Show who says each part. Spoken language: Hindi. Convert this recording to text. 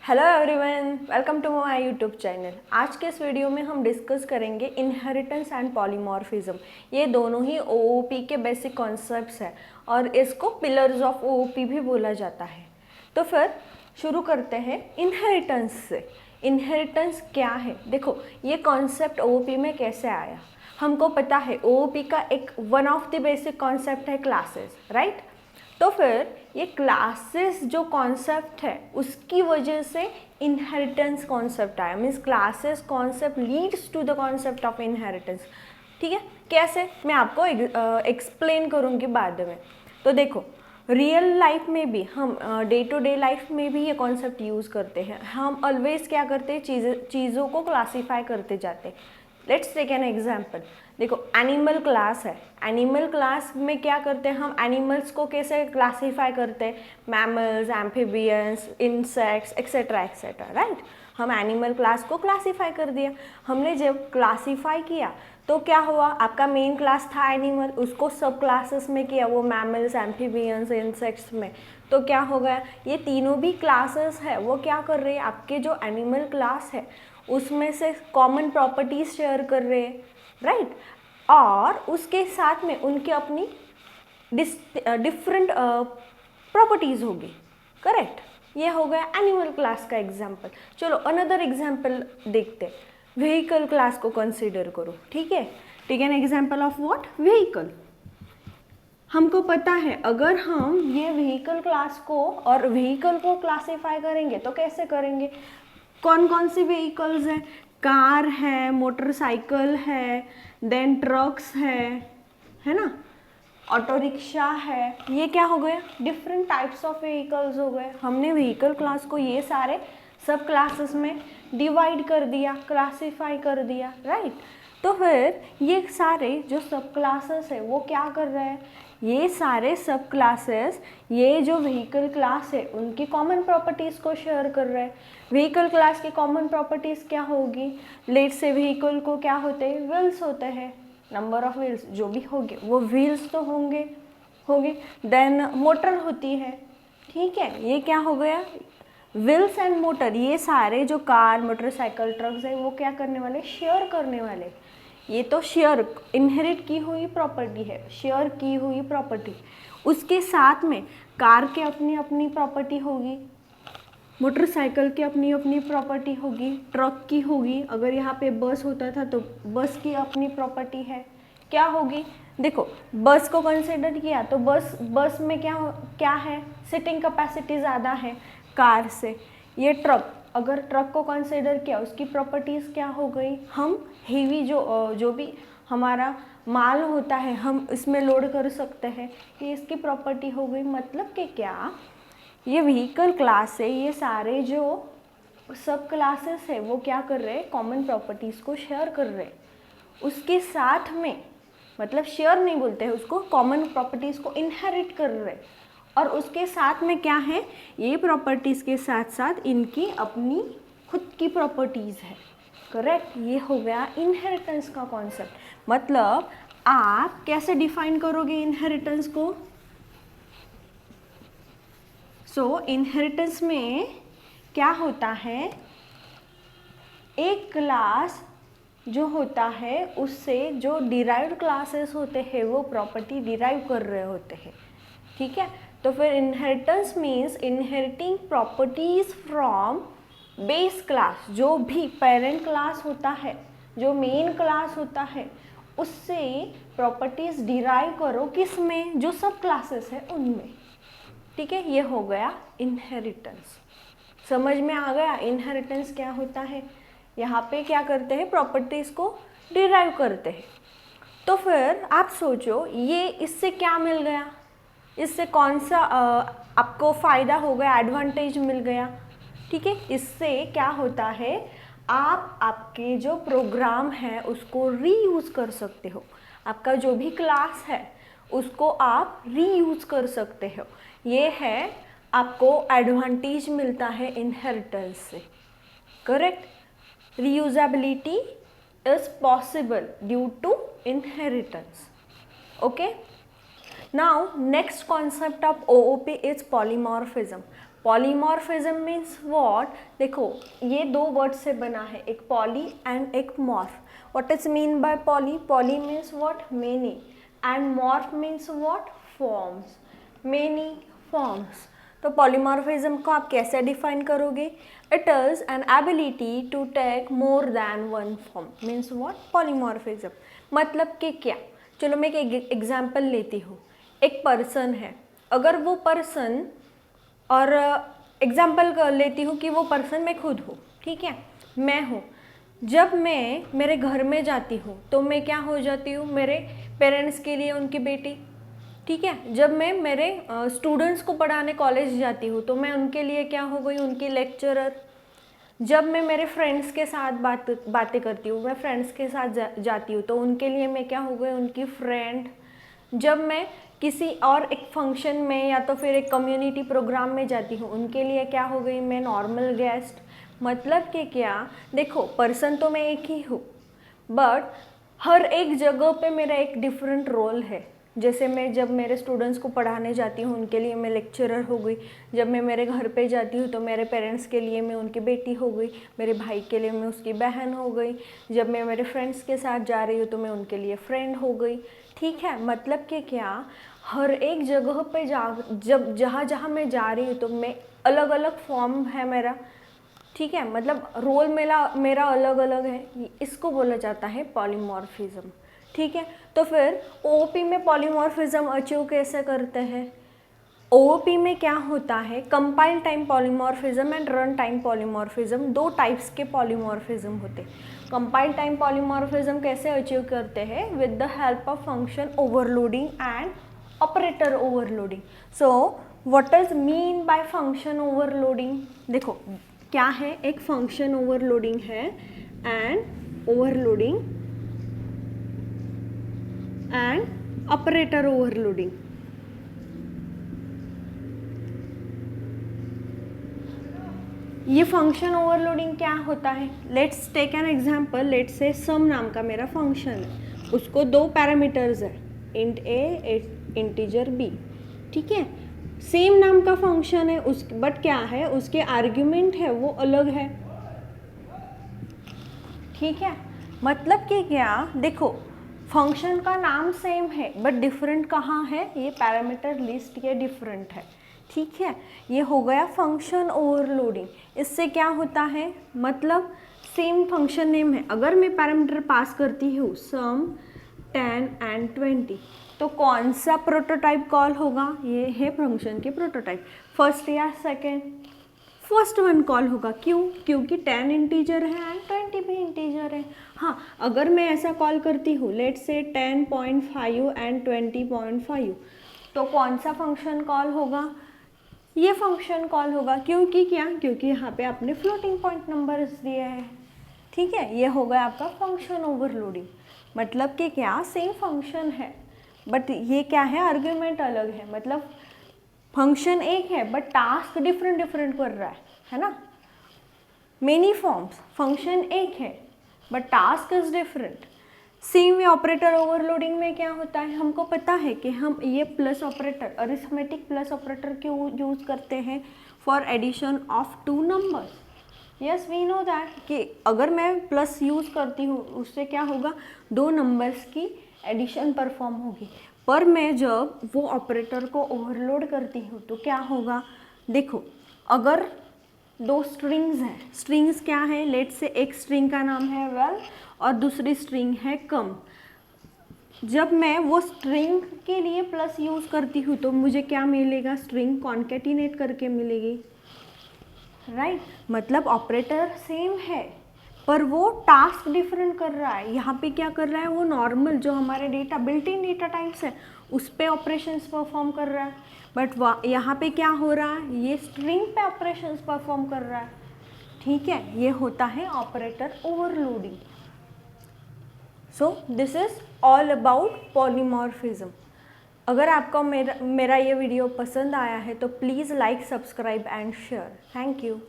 Speaker 1: Hello everyone, welcome to my YouTube channel. आज के इस वीडियो में हम डिस्कस करेंगे इनहेरिटेंस एंड पॉलीमॉर्फिज्म। ये दोनों ही ओओपी के बेसिक कॉन्सेप्ट्स हैं और इसको पिलर्स ऑफ ओओपी भी बोला जाता है। तो फिर शुरू करते हैं इनहेरिटेंस से। इनहेरिटेंस क्या है? देखो, ये कॉन्सेप्ट ओओपी में कैसे आया। हमको पता है ओओपी का एक one of the basic concept है क्लासेस, राइट। तो फिर ये क्लासेस जो कॉन्सेप्ट है उसकी वजह से इनहेरिटेंस कॉन्सेप्ट आया। Means classes concept leads to the concept of inheritance. ठीक है, कैसे मैं आपको एक्सप्लेन करूँगी बाद में। तो देखो, रियल लाइफ में भी हम डे टू डे लाइफ में भी ये कॉन्सेप्ट यूज़ करते हैं। हम ऑलवेज क्या करते हैं, चीज़ों को क्लासीफाई करते जाते हैं। Let's take an example. देखो, एनिमल क्लास है। एनिमल क्लास में क्या करते हैं हम, एनिमल्स को कैसे क्लासीफाई करते हैं, mammals, amphibians, insects etcetera etcetera, right. हम एनिमल क्लास को क्लासीफाई कर दिया। हमने जब क्लासीफाई किया तो क्या हुआ, आपका मेन क्लास था एनिमल, उसको सब क्लासेस में किया, वो मैमल्स, एम्फीबियंस, इंसेक्ट्स में। तो क्या हो गया, ये तीनों भी क्लासेस है, वो क्या कर रहे हैं, आपके जो एनिमल क्लास है उसमें से कॉमन प्रॉपर्टीज शेयर कर रहे हैं, राइट। और उसके साथ में उनकी अपनी डिफरेंट प्रॉपर्टीज होगी, करेक्ट। ये हो गया एनिमल क्लास का एग्जाम्पल। चलो अनदर एग्जाम्पल देखते हैं। व्हीकल क्लास को कंसीडर करो, ठीक है। Take an example of what, vehicle. हमको पता है अगर हम ये व्हीकल क्लास को और व्हीकल को क्लासीफाई करेंगे तो कैसे करेंगे, कौन कौन सी व्हीकल्स हैं, कार है, मोटरसाइकिल है, देन ट्रक्स है ना, ऑटो रिक्शा है। ये क्या हो गया, डिफरेंट टाइप्स ऑफ व्हीकल्स हो गए। हमने व्हीकल क्लास को ये सारे सब क्लासेस में डिवाइड कर दिया, क्लासीफाई कर दिया, राइट। तो फिर ये सारे जो सब क्लासेस है वो क्या कर रहे हैं, ये सारे सब क्लासेस ये जो व्हीकल क्लास है उनकी कॉमन प्रॉपर्टीज़ को शेयर कर रहे हैं। व्हीकल क्लास की कॉमन प्रॉपर्टीज़ क्या होगी, लेट से व्हीकल को क्या होते हैं, व्हील्स होते हैं, नंबर ऑफ व्हील्स जो भी होंगे वो व्हील्स तो होंगे। देन मोटर होती है, ठीक है। ये क्या हो गया, व्हील्स एंड मोटर, ये सारे जो कार, मोटरसाइकिल, ट्रक्स है वो क्या करने वाले, शेयर करने वाले। ये तो शेयर इनहेरिट की हुई प्रॉपर्टी है, शेयर की हुई प्रॉपर्टी। उसके साथ में कार के अपनी अपनी प्रॉपर्टी होगी, मोटरसाइकिल की अपनी अपनी प्रॉपर्टी होगी, ट्रक की होगी, अगर यहाँ पे बस होता था तो बस की अपनी प्रॉपर्टी है, क्या होगी। देखो, बस को कंसिडर किया तो बस में क्या है, सिटिंग कैपेसिटी ज़्यादा है कार से। ये ट्रक, अगर ट्रक को कंसिडर किया उसकी प्रॉपर्टीज़ क्या हो गई, हम हेवी जो भी हमारा माल होता है हम इसमें लोड कर सकते हैं, ये इसकी प्रॉपर्टी हो गई। मतलब कि क्या, ये व्हीकल क्लास है, ये सारे जो सब क्लासेस है वो क्या कर रहे हैं, कॉमन प्रॉपर्टीज़ को शेयर कर रहे हैं। उसके साथ में, मतलब शेयर नहीं बोलते हैं उसको, कॉमन प्रॉपर्टीज़ को इनहेरिट कर रहे हैं। और उसके साथ में क्या है, ये प्रॉपर्टीज़ के साथ साथ इनकी अपनी खुद की प्रॉपर्टीज़ है, करेक्ट। ये हो गया इनहेरिटेंस का कॉन्सेप्ट। मतलब आप कैसे डिफाइन करोगे इनहेरिटेंस को। सो इनहेरिटेंस में क्या होता है, एक क्लास जो होता है उससे जो डिराइव्ड क्लासेस होते हैं वो प्रॉपर्टी डिराइव कर रहे होते हैं, ठीक है। तो फिर inheritance means inheriting properties from base class. जो भी पेरेंट क्लास होता है, जो मेन क्लास होता है, उससे प्रॉपर्टीज डिराइव करो, किस में, जो सब क्लासेस है उनमें, ठीक है। ये हो गया इनहेरिटेंस। समझ में आ गया इनहेरिटेंस क्या होता है। यहाँ पे क्या करते हैं, प्रॉपर्टीज को डिराइव करते हैं। तो फिर आप सोचो, ये इससे क्या मिल गया, इससे कौन सा आपको फ़ायदा हो गया, एडवांटेज मिल गया, ठीक है। इससे क्या होता है, आप आपके जो प्रोग्राम है उसको रीयूज़ कर सकते हो। आपका जो भी क्लास है उसको आप रीयूज़ कर सकते हो। ये है आपको एडवांटेज मिलता है इनहेरिटेंस से, correct. Reusability is possible due to inheritance, okay. Now next concept of OOP is polymorphism. Polymorphism means what, देखो ये दो वर्ड से बना है, एक पॉली एंड एक morph. What is mean by poly? Poly means what? Many. And morph means what? Forms. Many forms. तो पॉलीमॉर्फिज्म को आप कैसे डिफाइन करोगे? It is an ability to take more than one form. Means what? Polymorphism. मतलब कि क्या? चलो मैं एक एग्जाम्पल लेती हूँ. एक पर्सन है, अगर वो पर्सन, और एग्जाम्पल कर लेती हूँ कि वो पर्सन मैं खुद हूँ, ठीक है, मैं हूँ. जब मैं मेरे घर में जाती हूँ तो मैं क्या हो जाती हूँ? मेरे पेरेंट्स के लिए उनकी बेटी, ठीक है. जब मैं मेरे स्टूडेंट्स को पढ़ाने कॉलेज जाती हूँ तो मैं उनके लिए क्या हो गई? उनकी लेक्चरर. जब मैं मेरे फ्रेंड्स के साथ बातें करती हूँ, मैं फ्रेंड्स के साथ जाती हूँ तो उनके लिए मैं क्या हो गई? उनकी फ्रेंड. जब मैं किसी और एक फंक्शन में या तो फिर एक कम्युनिटी प्रोग्राम में जाती हूँ, उनके लिए क्या हो गई? मैं नॉर्मल गेस्ट. मतलब कि क्या? देखो पर्सन तो मैं एक ही हूँ, बट हर एक जगह पे मेरा एक डिफरेंट रोल है. जैसे मैं जब मेरे स्टूडेंट्स को पढ़ाने जाती हूँ उनके लिए मैं लेक्चरर हो गई. जब मैं मेरे घर पे जाती हूँ तो मेरे पेरेंट्स के लिए मैं उनकी बेटी हो गई. मेरे भाई के लिए मैं उसकी बहन हो गई. जब मैं मेरे फ्रेंड्स के साथ जा रही हूँ तो मैं उनके लिए फ्रेंड हो गई. ठीक है. मतलब कि क्या? हर एक जगह पे जहाँ जहाँ मैं जा रही हूँ तो मैं अलग अलग फॉर्म है मेरा, ठीक है. मतलब रोल मेरा अलग अलग है. इसको बोला जाता है पॉलीमॉर्फिज्म, ठीक है. तो फिर ओओपी में पॉलीमॉर्फिज्म अचीव कैसे करते हैं? ओओपी में क्या होता है? Compile time polymorphism and run time polymorphism, दो टाइप्स के पॉलीमॉर्फिज्म होते हैं. कंपाइल टाइम पॉलीमॉर्फिज्म कैसे अचीव करते हैं? With the help of function overloading and operator overloading. So what is mean by function overloading? देखो क्या है, एक फंक्शन ओवरलोडिंग है and overloading and operator overloading. ये फंक्शन ओवरलोडिंग क्या होता है? Let's take an example. Let's say some नाम का मेरा फंक्शन है, उसको दो पैरामीटर्स है, इंट ए इंटीजर बी, ठीक है. सेम नाम का फंक्शन है उस, बट क्या है, उसके आर्ग्यूमेंट है वो अलग है, ठीक है. मतलब कि क्या? देखो फंक्शन का नाम सेम है बट डिफरेंट कहाँ है? ये पैरामीटर लिस्ट ये डिफरेंट है, ठीक है. ये हो गया फंक्शन ओवरलोडिंग. इससे क्या होता है? मतलब सेम फंक्शन नेम है, अगर मैं पैरामीटर पास करती हूँ सम 10 एंड 20, तो कौन सा प्रोटोटाइप कॉल होगा? ये है फंक्शन के प्रोटोटाइप. फर्स्ट या सेकेंड? फर्स्ट वन कॉल होगा. क्यों? क्योंकि 10 इंटीजर है एंड 20 भी इंटीजर है. हाँ, अगर मैं ऐसा कॉल करती हूँ लेट्स से 10.5 एंड 20.5, तो कौन सा फंक्शन कॉल होगा? ये फंक्शन कॉल होगा. क्योंकि क्या? क्योंकि यहाँ पे आपने फ्लोटिंग पॉइंट नंबर्स दिए हैं, ठीक है. ये हो गया आपका फंक्शन ओवरलोडिंग. मतलब कि क्या? सेम फंक्शन है बट ये क्या है? आर्ग्यूमेंट अलग है. मतलब फंक्शन एक है बट टास्क डिफरेंट डिफरेंट कर रहा है ना. Many forms. फंक्शन एक है but task is different. Same way operator overloading में क्या होता है? हमको पता है कि हम ये plus operator, arithmetic plus operator क्यों यूज करते हैं? For addition of two numbers. Yes we know that कि अगर मैं प्लस यूज करती हूँ उससे क्या होगा? दो नंबर्स की एडिशन परफॉर्म होगी. पर मैं जब वो ऑपरेटर को ओवरलोड करती हूँ तो क्या होगा? देखो अगर दो स्ट्रिंग्स हैं, स्ट्रिंग्स क्या है? लेट्स से एक स्ट्रिंग का नाम है वेल और दूसरी स्ट्रिंग है कम. जब मैं वो स्ट्रिंग के लिए प्लस यूज करती हूँ तो मुझे क्या मिलेगा? स्ट्रिंग कॉन्केटिनेट करके मिलेगी, राइट. मतलब ऑपरेटर सेम है पर वो टास्क डिफरेंट कर रहा है. यहाँ पे क्या कर रहा है? वो नॉर्मल जो हमारे data built in data types है उस पे ऑपरेशंस परफॉर्म कर रहा है. बट यहाँ पे क्या हो रहा है? ये स्ट्रिंग पे ऑपरेशंस परफॉर्म कर रहा है, ठीक है. ये होता है operator overloading. So this is all about polymorphism. अगर आपको मेरा ये वीडियो पसंद आया है तो please like, subscribe and share. Thank you.